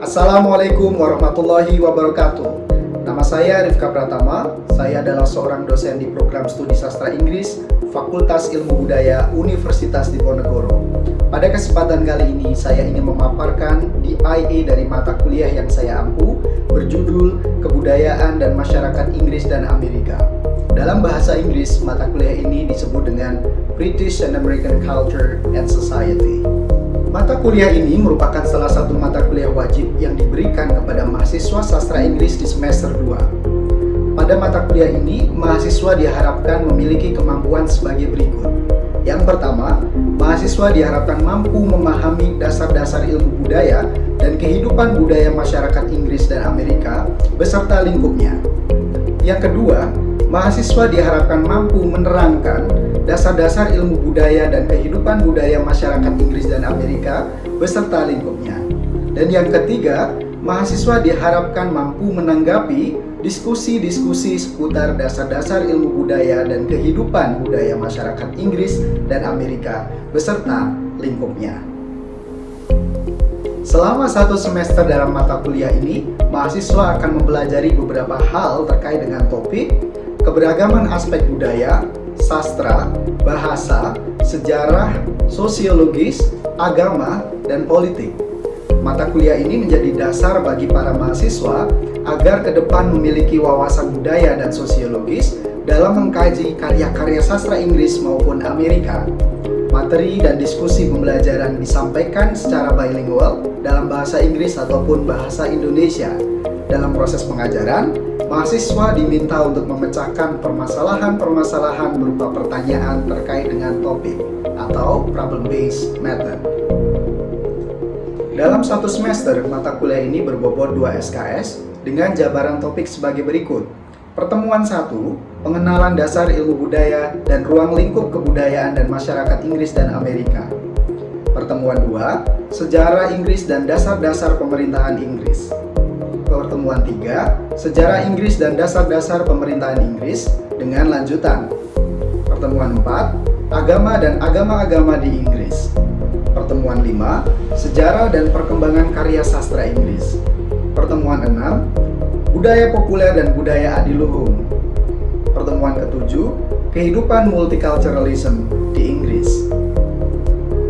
Assalamualaikum warahmatullahi wabarakatuh. Nama saya Rifka Pratama. Saya adalah seorang dosen di program studi sastra Inggris Fakultas Ilmu Budaya Universitas Diponegoro. Pada kesempatan kali ini saya ingin memaparkan DIA dari mata kuliah yang saya ampu berjudul Kebudayaan dan Masyarakat Inggris dan Amerika. Dalam bahasa Inggris, mata kuliah ini disebut dengan British and American Culture and Society. Mata kuliah ini merupakan salah satu mata kuliah wajib yang diberikan kepada mahasiswa sastra Inggris di semester 2. Pada mata kuliah ini, mahasiswa diharapkan memiliki kemampuan sebagai berikut. Yang pertama, mahasiswa diharapkan mampu memahami dasar-dasar ilmu budaya dan kehidupan budaya masyarakat Inggris dan Amerika beserta lingkupnya. Yang kedua, mahasiswa diharapkan mampu menerangkan dasar-dasar ilmu budaya dan kehidupan budaya masyarakat Inggris dan Amerika beserta lingkupnya. Dan yang ketiga, mahasiswa diharapkan mampu menanggapi diskusi-diskusi seputar dasar-dasar ilmu budaya dan kehidupan budaya masyarakat Inggris dan Amerika beserta lingkupnya. Selama satu semester dalam mata kuliah ini, mahasiswa akan mempelajari beberapa hal terkait dengan topik keberagaman aspek budaya, sastra, bahasa, sejarah, sosiologis, agama, dan politik. Mata kuliah ini menjadi dasar bagi para mahasiswa agar ke depan memiliki wawasan budaya dan sosiologis dalam mengkaji karya-karya sastra Inggris maupun Amerika. Materi dan diskusi pembelajaran disampaikan secara bilingual dalam bahasa Inggris ataupun bahasa Indonesia. Dalam proses pengajaran, mahasiswa diminta untuk memecahkan permasalahan-permasalahan berupa pertanyaan terkait dengan topik atau problem-based method. Dalam satu semester, mata kuliah ini berbobot 2 SKS dengan jabaran topik sebagai berikut. Pertemuan 1, pengenalan dasar ilmu budaya dan ruang lingkup kebudayaan dan masyarakat Inggris dan Amerika. Pertemuan 2, sejarah Inggris dan dasar-dasar pemerintahan Inggris. Pertemuan 3, sejarah Inggris dan dasar-dasar pemerintahan Inggris dengan lanjutan. Pertemuan 4, agama dan agama-agama di Inggris. Pertemuan 5, sejarah dan perkembangan karya sastra Inggris. Pertemuan 6, budaya populer dan budaya adiluhung. Pertemuan ke-7, kehidupan multiculturalism di Inggris.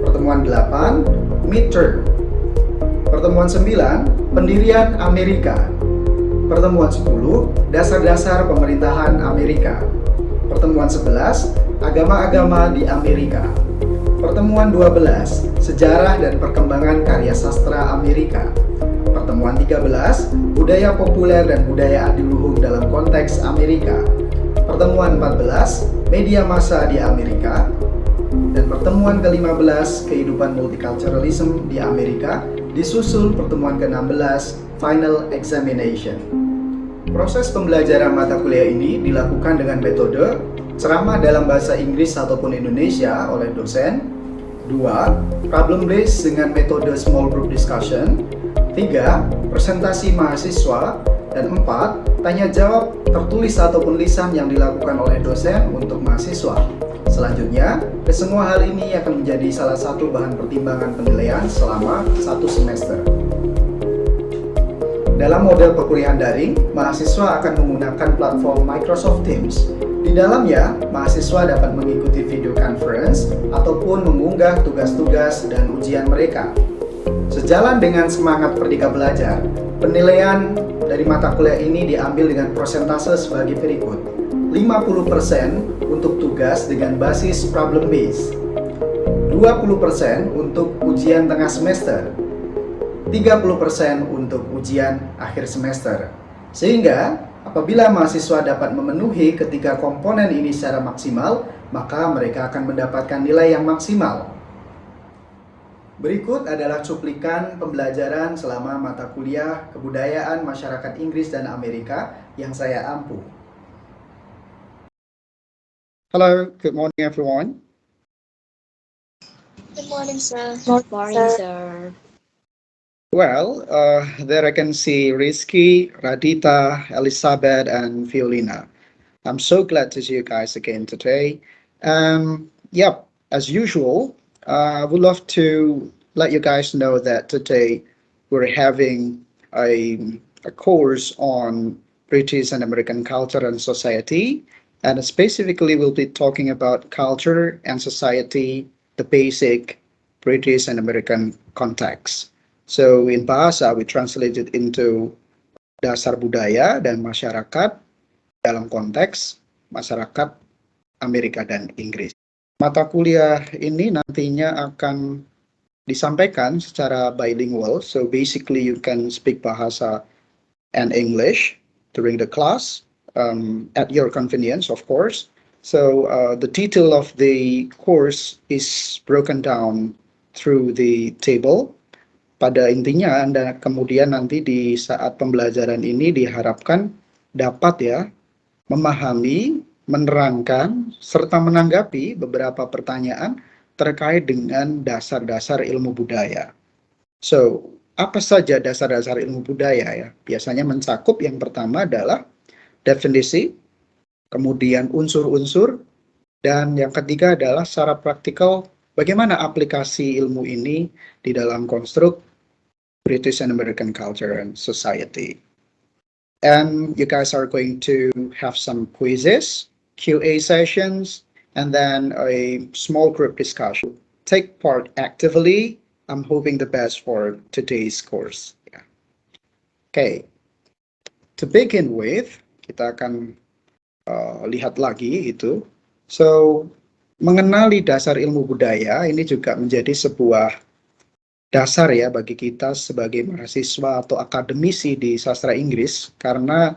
Pertemuan 8, midterm. Pertemuan 9, pendirian Amerika. Pertemuan 10, dasar-dasar pemerintahan Amerika. Pertemuan 11, agama-agama di Amerika. Pertemuan 12, sejarah dan perkembangan karya sastra Amerika. Pertemuan 13, budaya populer dan budaya adiluhung dalam konteks Amerika. Pertemuan 14, media massa di Amerika. Dan pertemuan ke-15, kehidupan multiculturalism di Amerika, disusul pertemuan ke-16, final examination. Proses pembelajaran mata kuliah ini dilakukan dengan metode ceramah dalam bahasa Inggris ataupun Indonesia oleh dosen. 2, problem based dengan metode small group discussion. 3, presentasi mahasiswa. Dan 4, tanya jawab tertulis ataupun lisan yang dilakukan oleh dosen untuk mahasiswa. Selanjutnya, kesemua hal ini akan menjadi salah satu bahan pertimbangan penilaian selama satu semester. Dalam model perkuliahan daring, mahasiswa akan menggunakan platform Microsoft Teams. Di dalamnya, mahasiswa dapat mengikuti video conference ataupun mengunggah tugas-tugas dan ujian mereka. Sejalan dengan semangat Merdeka Belajar, penilaian dari mata kuliah ini diambil dengan persentase sebagai berikut. 50% untuk tugas dengan basis problem based, 20% untuk ujian tengah semester, 30% untuk ujian akhir semester. Sehingga apabila mahasiswa dapat memenuhi ketiga komponen ini secara maksimal, maka mereka akan mendapatkan nilai yang maksimal. Berikut adalah cuplikan pembelajaran selama mata kuliah Kebudayaan Masyarakat Inggris dan Amerika yang saya ampu. Hello, good morning everyone. Good morning, sir. Good morning, sir. Well, there I can see Rizky, Radita, Elizabeth, and Violina. I'm so glad to see you guys again today. Yep, as usual, I would love to let you guys know that today we're having a course on British and American culture and society, and specifically we'll be talking about culture and society, the basic British and American context. So in bahasa we translate it into dasar budaya dan masyarakat dalam konteks masyarakat Amerika dan Inggris. Mata kuliah ini nantinya akan disampaikan secara bilingual, so basically you can speak bahasa and English during the class at your convenience, of course. So the title of the course is broken down through the table. Pada intinya Anda kemudian nanti di saat pembelajaran ini diharapkan dapat ya memahami, menerangkan, serta menanggapi beberapa pertanyaan terkait dengan dasar-dasar ilmu budaya. So, apa saja dasar-dasar ilmu budaya ya? Biasanya mencakup yang pertama adalah definisi, kemudian unsur-unsur, dan yang ketiga adalah secara praktikal bagaimana aplikasi ilmu ini di dalam konstruk British and American culture and society. And you guys are going to have some quizzes, QA sessions, and then a small group discussion. Take part actively. I'm hoping the best for today's course. Yeah. Okay. To begin with, kita akan lihat lagi itu. So, mengenali dasar ilmu budaya ini juga menjadi sebuah dasar ya bagi kita sebagai mahasiswa atau akademisi di sastra Inggris, karena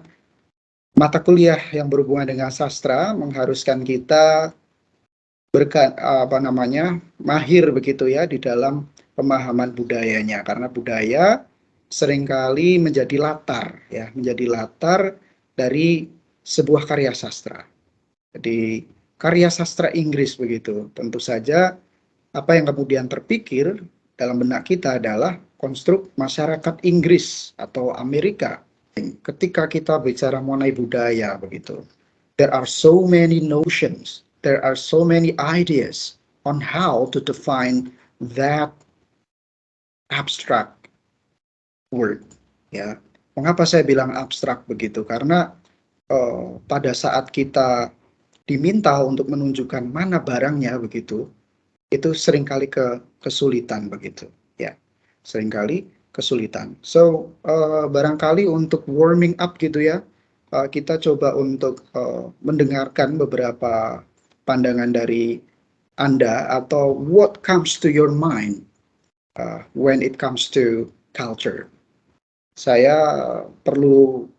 mata kuliah yang berhubungan dengan sastra mengharuskan kita mahir begitu ya di dalam pemahaman budayanya, karena budaya seringkali menjadi latar dari sebuah karya sastra. Jadi karya sastra Inggris begitu, tentu saja apa yang kemudian terpikir dalam benak kita adalah konstruk masyarakat Inggris atau Amerika. Ketika kita bicara mengenai budaya begitu, there are so many notions, there are so many ideas on how to define that abstract word. Ya, mengapa saya bilang abstrak begitu? Karena pada saat kita diminta untuk menunjukkan mana barangnya begitu, itu seringkali kesulitan begitu ya, seringkali kesulitan. So barangkali untuk warming up gitu ya, kita coba untuk mendengarkan beberapa pandangan dari Anda atau what comes to your mind when it comes to culture. Saya perlu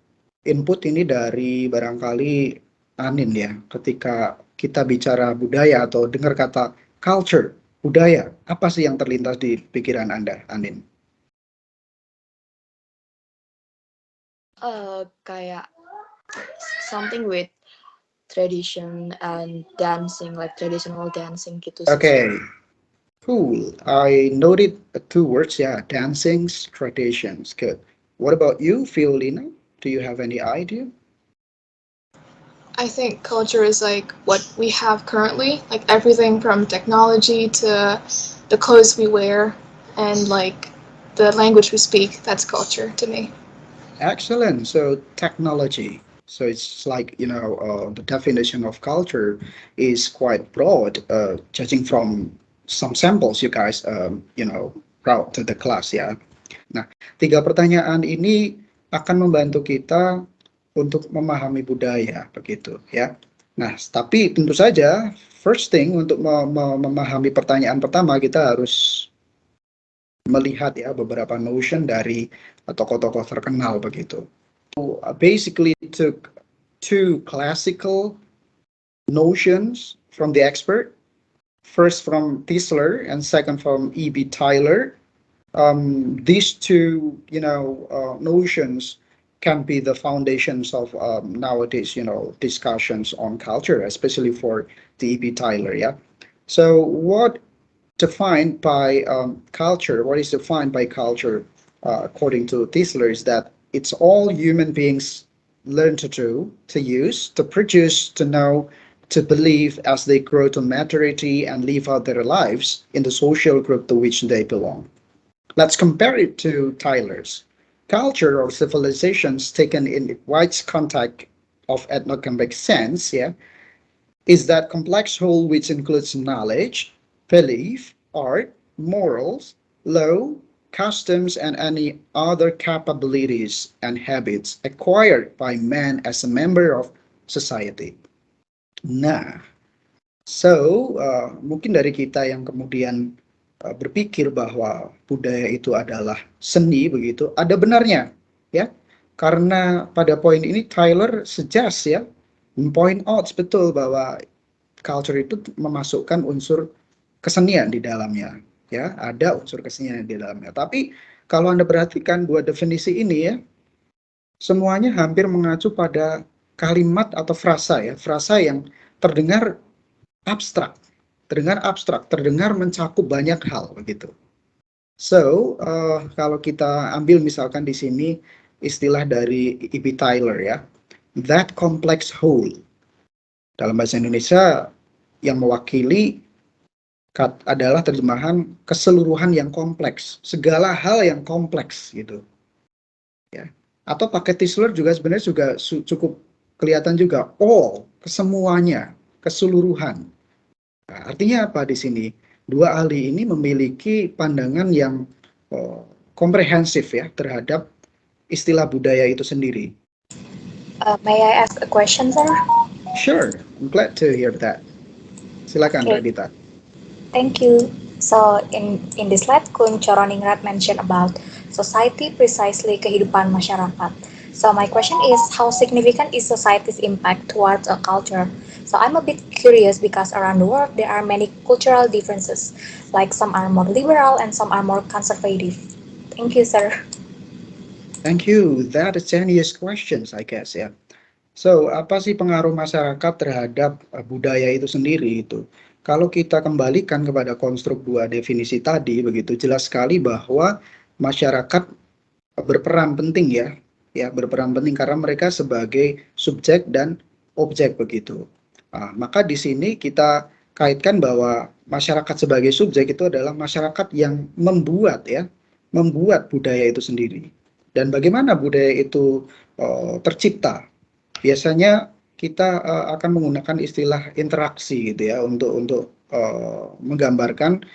input ini dari barangkali Anin ya, ketika kita bicara budaya atau dengar kata culture, budaya, apa sih yang terlintas di pikiran Anda, Anin? Kayak something with tradition and dancing, like traditional dancing gitu. Okay, cool. I noted 2 words, yeah, dancings, traditions. Good. What about you, Fiolina? Do you have any idea? I think culture is like what we have currently, like everything from technology to the clothes we wear and like the language we speak. That's culture to me. Excellent. So technology. So it's like, the definition of culture is quite broad, judging from some samples you guys, brought to the class ya. Nah, 3 pertanyaan ini akan membantu kita untuk memahami budaya begitu ya. Nah, tapi tentu saja first thing untuk memahami pertanyaan pertama kita harus melihat ya beberapa notion dari tokoh-tokoh terkenal begitu. So, basically took 2 classical notions from the expert. First from Tisler and second from E.B. Tyler. These 2 notions can be the foundations of nowadays, discussions on culture, especially for the E.B. Tyler, yeah. So what is defined by culture, according to Tisler, is that it's all human beings learn to do, to use, to produce, to know, to believe as they grow to maturity and live out their lives in the social group to which they belong. Let's compare it to Tyler's. culture or civilizations taken in wide context of ethnographic sense, yeah, is that complex whole which includes knowledge, belief, art, morals, law, customs, and any other capabilities and habits acquired by man as a member of society. Nah, mungkin dari kita yang kemudian berpikir bahwa budaya itu adalah seni begitu, ada benarnya, ya. Karena pada poin ini Tyler suggest ya, point out betul bahwa culture itu memasukkan unsur kesenian di dalamnya, ya, ada unsur kesenian di dalamnya. Tapi kalau Anda perhatikan dua definisi ini ya, semuanya hampir mengacu pada kalimat atau frasa ya, frasa yang terdengar abstrak, terdengar mencakup banyak hal begitu. Kalau kita ambil misalkan di sini istilah dari E.B. Tyler ya, that complex whole. Dalam bahasa Indonesia yang mewakili adalah terjemahan keseluruhan yang kompleks, segala hal yang kompleks gitu. Ya. Atau pakai Tyler juga sebenarnya juga cukup kelihatan juga, all, kesemuanya, keseluruhan. Nah, artinya apa di sini? Dua ahli ini memiliki pandangan yang komprehensif ya terhadap istilah budaya itu sendiri. May I ask a question, sir? Sure, I'm glad to hear that. Silakan, Okay. Radita. Thank you. So in this slide, Kun Coroningrat mentioned about society, precisely kehidupan masyarakat. So my question is, how significant is society's impact towards a culture? So I'm a bit curious because around the world there are many cultural differences, like some are more liberal and some are more conservative. Thank you, sir. Thank you. That is genius questions, I guess ya. So, apa sih pengaruh masyarakat terhadap budaya itu sendiri itu? Kalau kita kembalikan kepada konstruk dua definisi tadi, begitu jelas sekali bahwa masyarakat berperan penting ya berperan penting karena mereka sebagai subjek dan objek begitu. Maka di sini kita kaitkan bahwa masyarakat sebagai subjek itu adalah masyarakat yang membuat budaya itu sendiri. Dan bagaimana budaya itu tercipta? Biasanya kita akan menggunakan istilah interaksi gitu ya untuk menggambarkan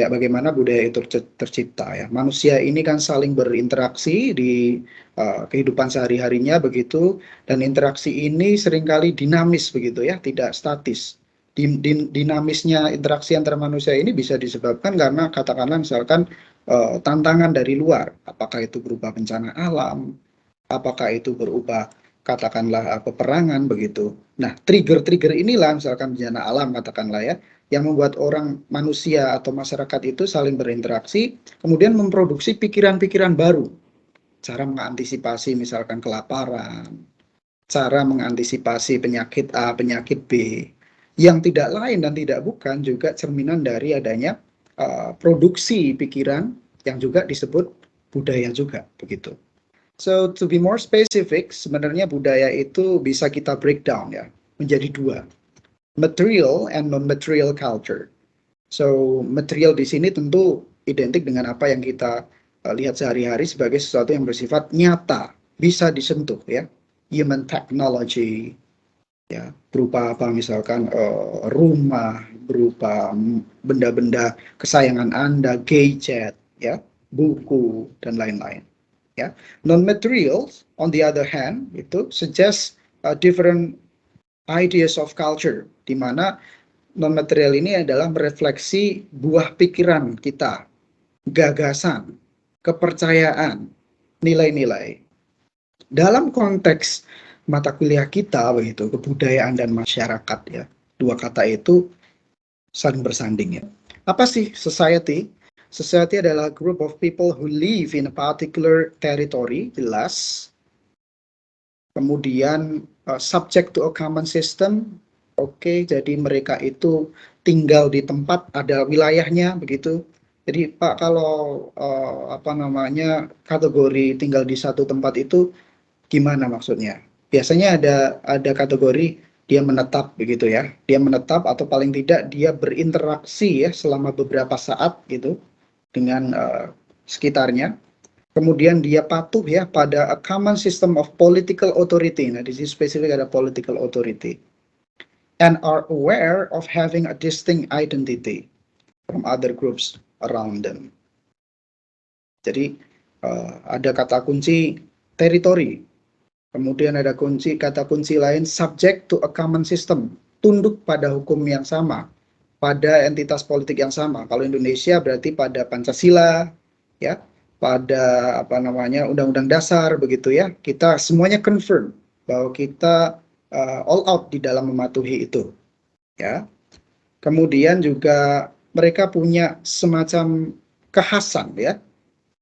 bagaimana budaya itu tercipta ya. Manusia ini kan saling berinteraksi di kehidupan sehari-harinya begitu, dan interaksi ini seringkali dinamis begitu ya, tidak statis. Dinamisnya interaksi antara manusia ini bisa disebabkan karena katakanlah misalkan tantangan dari luar, apakah itu berupa bencana alam, apakah itu berupa katakanlah peperangan begitu. Nah, trigger inilah misalkan bencana alam katakanlah ya, yang membuat orang manusia atau masyarakat itu saling berinteraksi, kemudian memproduksi pikiran-pikiran baru, cara mengantisipasi misalkan kelaparan, cara mengantisipasi penyakit A, penyakit B, yang tidak lain dan tidak bukan juga cerminan dari adanya produksi pikiran yang juga disebut budaya juga begitu. So to be more specific, sebenarnya budaya itu bisa kita breakdown ya menjadi dua, material and non-material culture. So material di sini tentu identik dengan apa yang kita lihat sehari-hari sebagai sesuatu yang bersifat nyata, bisa disentuh ya, human technology, ya berupa apa misalkan rumah, berupa benda-benda kesayangan Anda, gadget, ya, buku dan lain-lain. Ya, non-materials on the other hand itu suggest different ideas of culture, di mana non-material ini adalah merefleksi buah pikiran kita, gagasan, kepercayaan, nilai-nilai. Dalam konteks mata kuliah kita begitu, kebudayaan dan masyarakat ya, dua kata itu saling bersanding ya. Apa sih society? Society adalah group of people who live in a particular territory, jelas. Kemudian subject to a common system. Oke, jadi mereka itu tinggal di tempat, ada wilayahnya begitu. Jadi Pak, kalau kategori tinggal di satu tempat itu gimana maksudnya? Biasanya ada kategori dia menetap begitu ya. Dia menetap atau paling tidak dia berinteraksi ya selama beberapa saat gitu dengan sekitarnya. Kemudian dia patuh ya pada a common system of political authority. Nah, di sini spesifik ada political authority. And are aware of having a distinct identity from other groups around them. Jadi ada kata kunci teritori. Kemudian ada kata kunci lain subject to a common system, tunduk pada hukum yang sama, pada entitas politik yang sama. Kalau Indonesia berarti pada Pancasila, ya, pada Undang-Undang Dasar begitu ya. Kita semuanya confirm bahwa kita all out di dalam mematuhi itu, ya. Kemudian juga mereka punya semacam kekhasan, ya.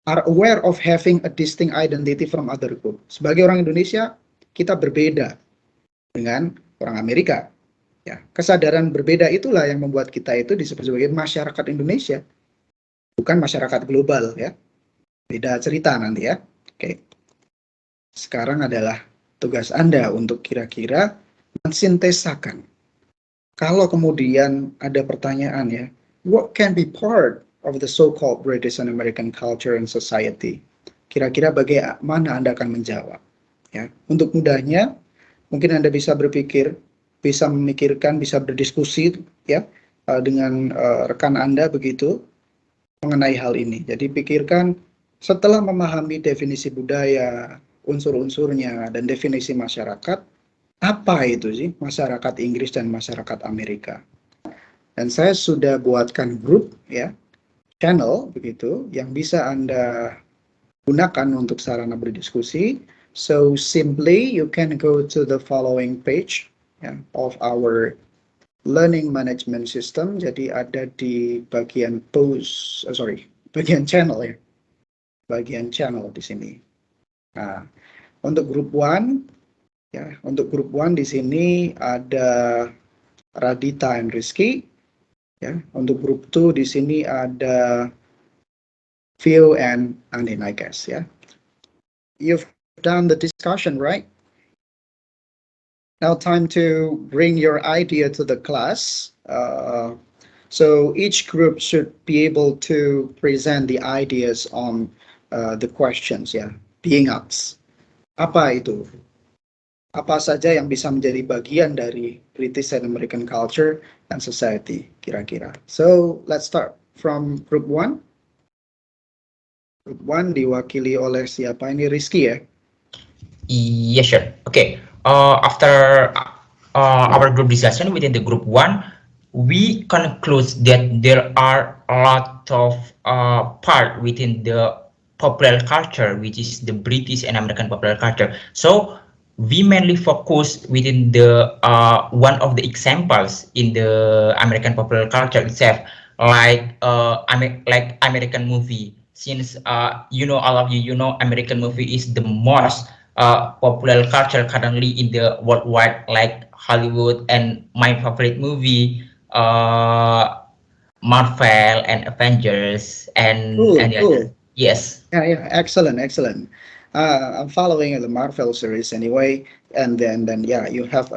Are aware of having a distinct identity from other group. Sebagai orang Indonesia, kita berbeda dengan orang Amerika. Ya, kesadaran berbeda itulah yang membuat kita itu disebut sebagai masyarakat Indonesia, bukan masyarakat global, ya. Beda cerita nanti ya. Oke. Sekarang adalah tugas Anda untuk kira-kira mensintesakan. Kalau kemudian ada pertanyaan ya, what can be part of the so-called British and American culture and society? Kira-kira bagaimana Anda akan menjawab? Ya, untuk mudahnya, mungkin Anda bisa berpikir, bisa memikirkan, bisa berdiskusi ya dengan rekan Anda begitu mengenai hal ini. Jadi pikirkan setelah memahami definisi budaya, unsur-unsurnya dan definisi masyarakat, apa itu sih masyarakat Inggris dan masyarakat Amerika? Dan saya sudah buatkan grup ya, channel begitu yang bisa Anda gunakan untuk sarana berdiskusi. So simply you can go to the following page of our learning management system. Jadi ada di bagian bagian channel ya. Bagian channel di sini. Nah, untuk grup 1 ya, untuk grup 1 di sini ada Radita and Rizky. Ya, untuk grup 2 di sini ada Vio and Andin, I guess ya. You've done the discussion, right? Now time to bring your idea to the class. So each group should be able to present the ideas on the questions ya, being asked. Apa itu? Apa saja yang bisa menjadi bagian dari British and American culture and society kira-kira. So let's start from group 1. Group 1 diwakili oleh siapa ini? Rizky ya? Yes, sure. Okay. After our group discussion within the group 1, we conclude that there are a lot of part within the popular culture, which is the British and American popular culture. So we mainly focus within the one of the examples in the American popular culture itself, like American movie. Since all of you know American movie is the most popular culture currently in the worldwide, like Hollywood, and my favorite movie, Marvel and Avengers, and the others. Yes. Yeah, excellent. I'm following the Marvel series anyway, and then yeah, you have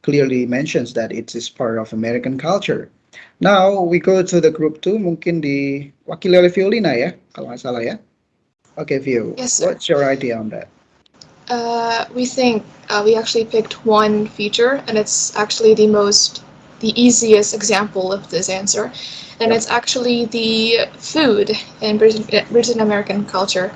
clearly mentions that it is part of American culture. Now we go to the group 2, mungkin diwakili oleh Violina ya, kalau nggak salah ya. Okay, Vio. Yes, sir. What's your idea on that? We think we actually picked one feature, and it's actually the easiest example of this answer, and it's actually the food in British American culture.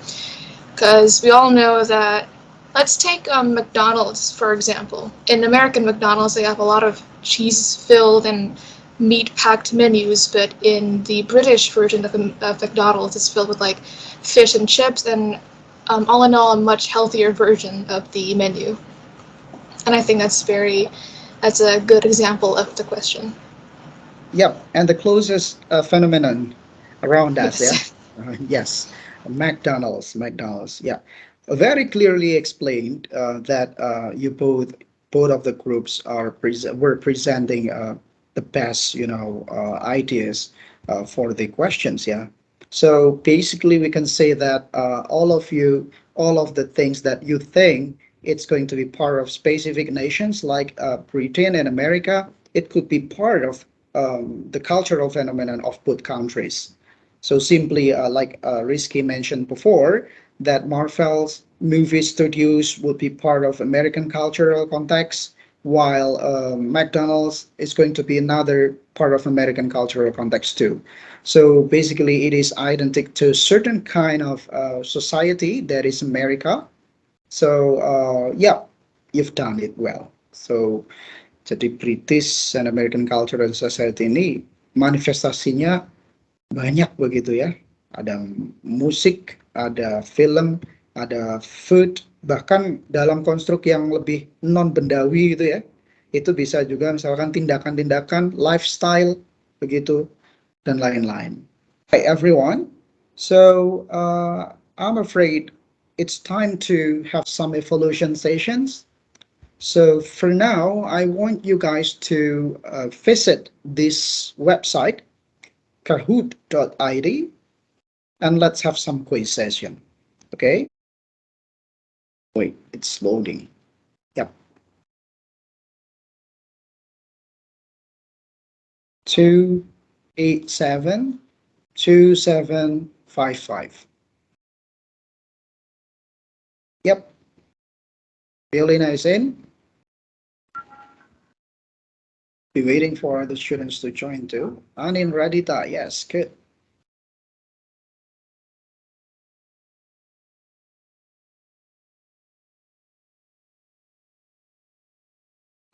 Because we all know that, let's take McDonald's for example. In American McDonald's, they have a lot of cheese-filled and meat-packed menus, but in the British version of McDonald's, it's filled with like fish and chips, and all in all, a much healthier version of the menu. And I think that's a good example of the question. Yep, and the closest phenomenon around that, Yes. yeah? Yes, McDonald's, yeah. Very clearly explained that you both of the groups were presenting the best, ideas for the questions, yeah. So basically, we can say that all of the things that you think it's going to be part of specific nations like Britain and America, it could be part of the cultural phenomenon of both countries. So simply, like Rizky mentioned before, that Marvel's movie studios will be part of American cultural context, while McDonald's is going to be another part of American cultural context too. So basically, it is identical to certain kind of society that is America. So yeah, you've done it well. So jadi British and American culture and society ini manifestasinya banyak begitu ya. Ada musik, ada film, ada food, bahkan dalam konstruk yang lebih non bendawi gitu ya. Itu bisa juga misalkan tindakan-tindakan lifestyle begitu dan lain-lain. Hi everyone. So I'm afraid it's time to have some evolution sessions. So for now, I want you guys to visit this website, kahoot.id, and let's have some quiz session. Okay? Wait, it's loading. Yep. 287-2755. Yep. Violina is in. Be waiting for the students to join too. Anin Radita, yes, good.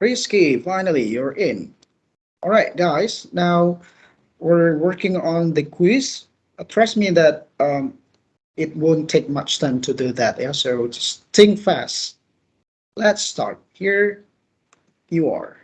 Risky, finally, you're in. All right, guys, now we're working on the quiz. Trust me that it won't take much time to do that. Yeah, so just think fast. Let's start. Here you are.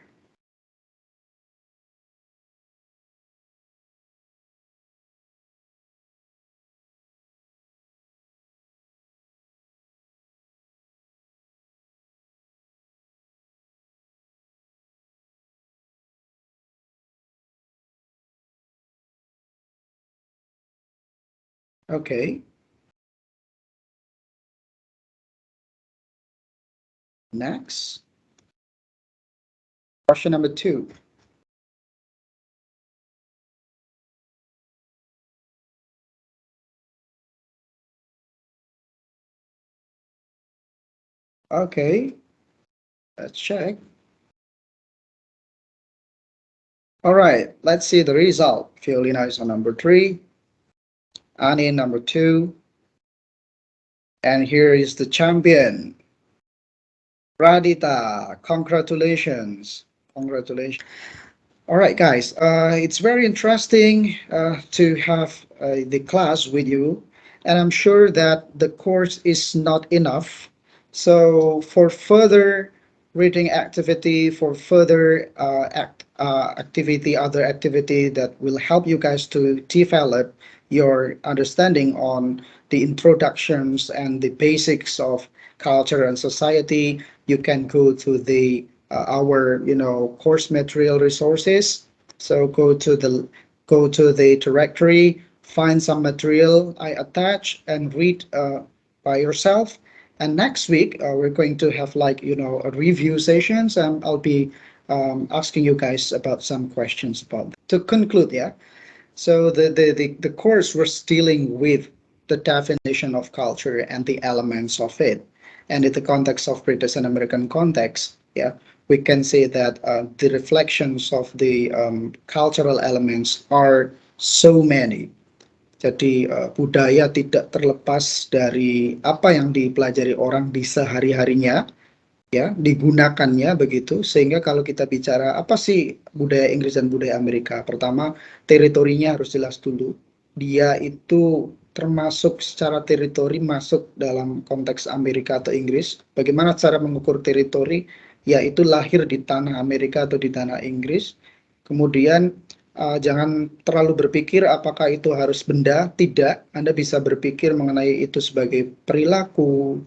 Okay. Next. Question number 2. Okay. Let's check. All right, let's see the result. Fiolina is on number 3. Ani number 2. And here is the champion. Radita, congratulations. Congratulations. All right, guys, it's very interesting to have the class with you, and I'm sure that the course is not enough. So for further reading activity, for further activity, other activity that will help you guys to develop your understanding on the introductions and the basics of culture and society, you can go to the our course material resources. So go to the directory, find some material I attach and read by yourself. And next week we're going to have a review sessions, and I'll be asking you guys about some questions about that. To conclude, yeah. So the course was dealing with the definition of culture and the elements of it, and in the context of British and American context, yeah, we can say that the reflections of the cultural elements are so many. Jadi budaya tidak terlepas dari apa yang dipelajari orang di sehari-harinya, ya, digunakannya begitu. Sehingga kalau kita bicara apa sih budaya Inggris dan budaya Amerika, pertama teritorinya harus jelas dulu. Dia itu termasuk secara teritori masuk dalam konteks Amerika atau Inggris. Bagaimana cara mengukur teritori? Yaitu lahir di tanah Amerika atau di tanah Inggris. Kemudian jangan terlalu berpikir apakah itu harus benda. Tidak, Anda bisa berpikir mengenai itu sebagai perilaku,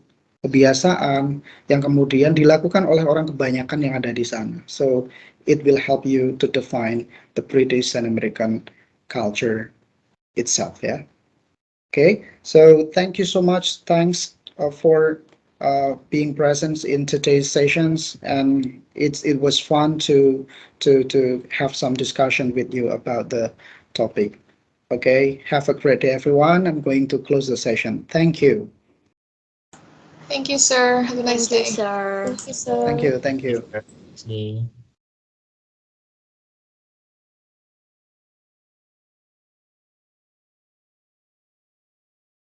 kebiasaan yang kemudian dilakukan oleh orang kebanyakan yang ada di sana. So it will help you to define the British and American culture itself. Yeah. Okay. So thank you so much. Thanks for being present in today's sessions, and it was fun to have some discussion with you about the topic. Okay, have a great day, everyone. I'm going to close the session. Thank you. Thank you, sir. Have a nice Thank you, day. sir. Thank you, sir. Thank you. Thank you. See.